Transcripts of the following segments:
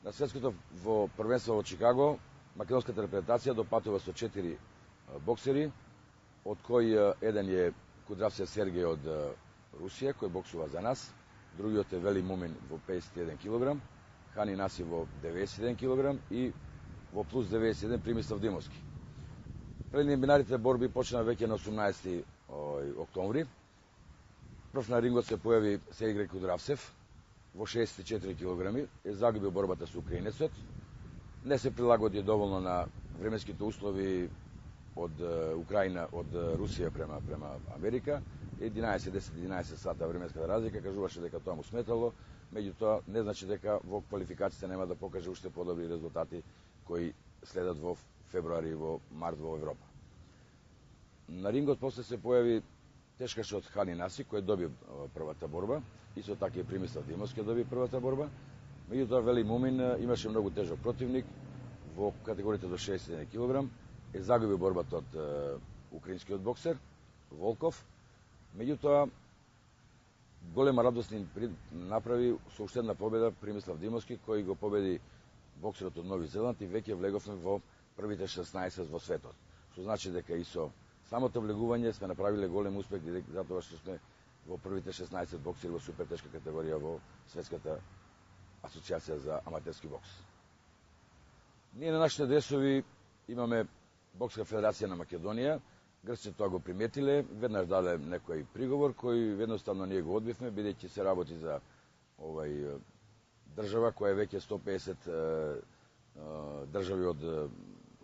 На светското во првенство во Чикаго, македонската репрезентација допатува со 4 боксери, од кои еден е Кудравцев Сергеј од Русија, кој боксува за нас, другиот е Вели Мумин во 51 кг, Хани Наси во 91 кг и во плюс 91 Примислав Димовски. Прелиминарите борби почна веќе на 18 октомври. Прв на рингот се појави Сергеј Кудравцев во 64 кг, е загубил борбата со украинецот. Не се прилагоди доволно на временските услови од Украина, од Русија према Америка. 10-11 сата временската разлика, кажуваше дека тоа му сметало, меѓутоа не значи дека во квалификациите нема да покаже уште подобри резултати кои следат во февруари и во март во Европа. На рингот после се појави тешкашот Хани Наси, кој доби првата борба, исто така и Примислав Димовски доби првата борба. Меѓутоа Вели Мумин имаше многу тежок противник во категоријата до 61 кг, е загуби борбата од украинскиот боксер Волков. Меѓутоа голема радост ни направи со уште една победа Примислав Димовски, кој го победи боксерот од Нови Зеланд и веќе влеговме во првите 16 во светот. Што значи дека и со самото влегување сме направиле голем успех затоа што сме во првите 16 боксери во супертешка категорија во Светската асоциација за аматерски бокс. Ние на нашите дресови имаме Бокска федерација на Македонија. Грците тоа го приметиле, веднаш даде некој приговор кој едноставно ние го одбивме, бидејќи се работи за држава која е веќе 150 држави од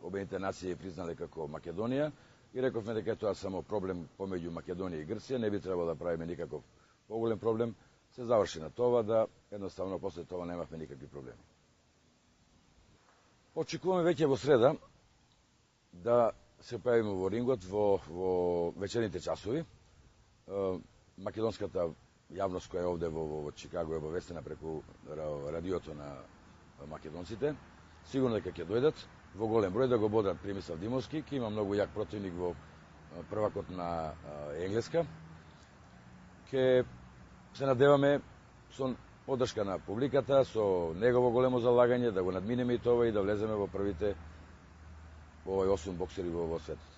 Обединетите нации признале како Македонија и рековме дека тоа само проблем помеѓу Македонија и Грција, не би требало да правиме никаков поголем проблем. Се заврши на тоа да едноставно после тоа немавме никакви проблеми. Очекуваме веќе во среда да се појавиме во рингот во вечерните часови. Македонската јавност која е овде во Чикаго е обавестена преку радиото на македонците. Сигурно дека ќе дојдат во голем број да го бодрат Примислав Димовски, ќе има многу јак противник во првакот на Енглеска. Ке се надеваме со поддршка на публиката, со негово големо залагање да го надминеме и тоа и да влеземе во првите 8 боксери во светот.